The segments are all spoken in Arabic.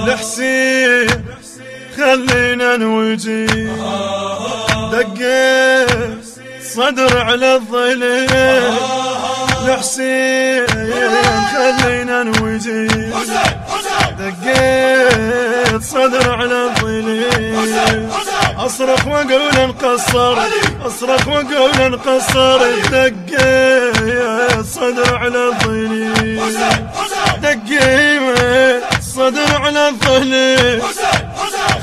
لحسين خلينا نوجي دقيت صدر على الظليل لحسين خلينا نوجي دقيت صدر على الظليل اصرخ واقول انقصر اصرخ واقول انقصر دقيت صدر على الظليل دقيت صدر على الظليل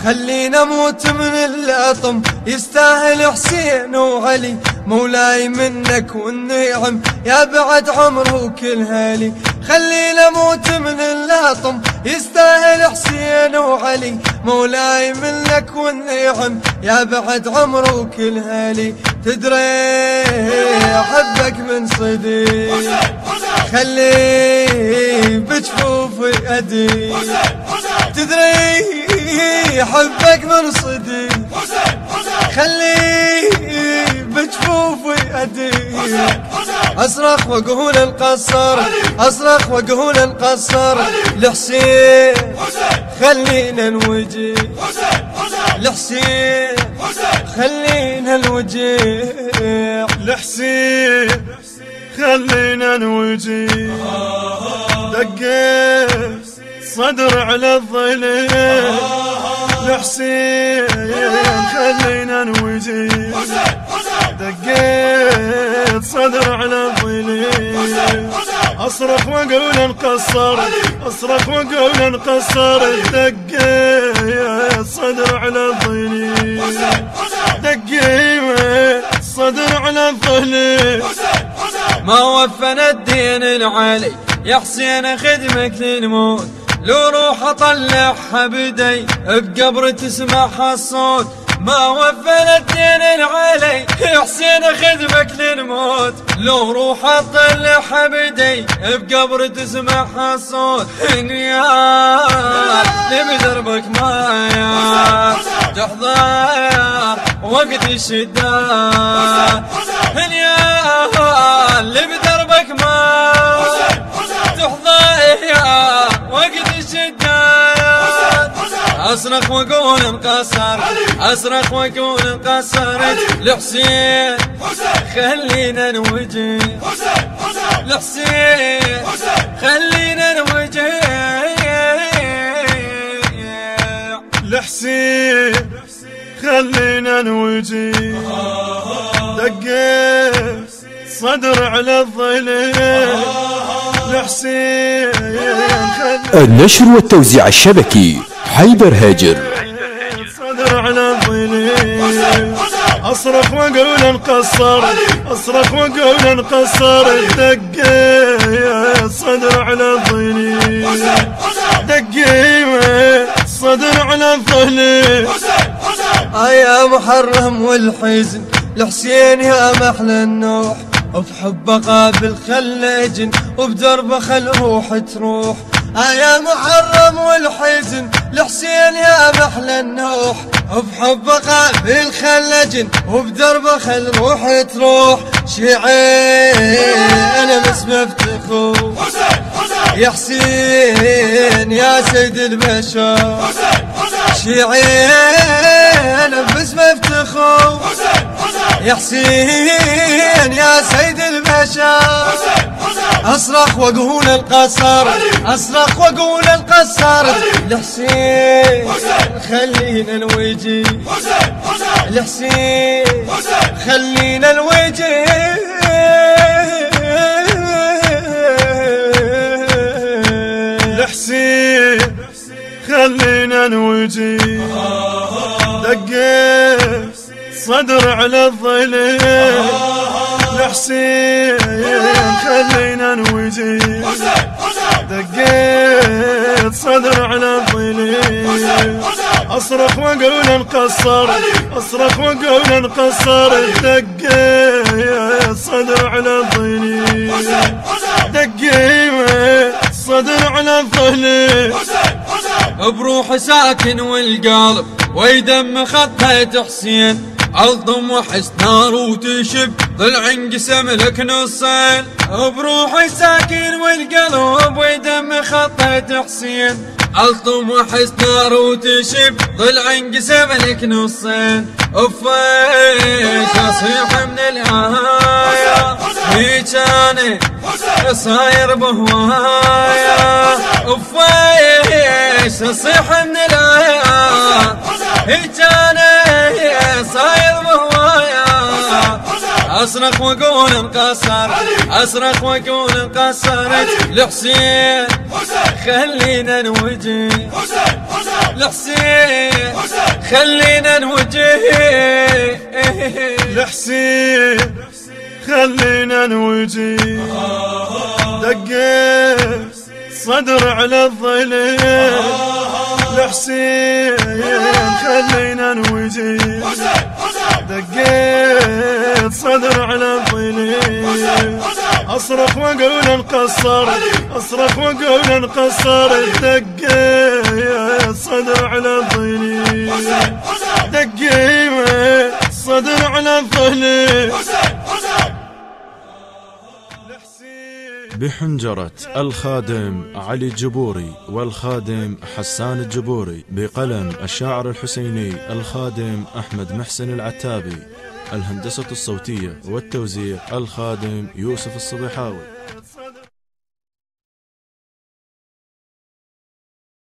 خلينا اموت من اللطم يستاهل حسين وعلي مولاي منك والنعم يا بعد عمره وكل هالي خلينا اموت من اللطم يستاهل حسين وعلي مولاي منك والنعم يا بعد عمره وكل هالي تدري احبك من صديق خلي بجفوفي ادي تدري احبك من صديق خلي بجفوفي اديك اصرخ واقول انقصر اصرخ واقول انقصر لحسين خلينا نوجي لحسين خلينا نوجي لحسين خلينا نوجي دقيت صدر على الظليل لحسين خلينا نوجي دقيت صدر على الظليل اصرخ واقول انقصر اصرخ واقول انقصر دقيت صدر على الظليل دقيت صدر على الظليل ما وفنا الدين العالي يا حسين خدمك للموت لو روح اطلعها بدي بقبر تسمعها الصوت ما وفنا الدين العالي يا حسين خدمك للموت لو روح اطلعها بدي بقبر تسمعها الصوت اللي بدربك معايا تحضر وقت الشدة اللي بدربك معايا تحضر وقت الشدة اصرخ واقول انقصر اصرخ واقول انقصرت لحسين خلينا نوجي لحسين خلينا نوجي لحسين خلينا نوجي دقيت صدر على الظليل لحسين النشر والتوزيع الشبكي حيدر هاجر صدر على الظليل اصرخ واقول انقصر اصرخ واقول انقصر دقيت صدر على الظليل دقيت صدر على الظليل يا محرم والحزن لحسين يا محلى النوح وبحبه قابل خلجن وبدربه خل روح تروح يا محرم والحزن لحسين يا محلى النوح وبحبه قابل خلجن وبدربه خل روح تروح شيعين انا بس مفتخر يا حسين يا سيد البشر شيعين انا بس مفتخر يا حسين يا سيد البشر اصرخ واقول القصر اصرخ واقول القصر لحسين خلينا نوجي لحسين خلينا نوجي لحسين خلينا نوجي دقيت صدر على الظليل لحسين خلينا نوجي دقيت صدر على الظليل اصرخ واقول انقصر اصرخ واقول انقصر دقيت صدر على الظليل دقيت صدر على الظليل بروح ساكن والقلب ويدم خطيت حسين الطم وحس نار وتشب ضلع انقسم لك نصين بروحي ساكن والقلب ودم خطيت حسين الطم وحس نار وتشب ضلع انقسم لك نصين وفيش اصيح من الآية هيج انا صاير بهوايا وفيش اصيح من الآية هيج انا صاير بهوايا اصرخ واقول انقصر اصرخ واقول انقصرت لحسين خلينا نوجه لحسين خلينا نوجه لحسين خلينا نوجه دقيت صدر على الظليل لحسين خلينا نوجه دقيت صدر على الظليل اصرخ واقول انقصر اصرخ واقول انقصر دقيت صدر على الظليل دقيت صدر على الظليل بحنجرة الخادم علي الجبوري والخادم حسان الجبوري، بقلم الشاعر الحسيني الخادم أحمد محسن العتابي، الهندسة الصوتية والتوزيع الخادم يوسف الصبيحاوي.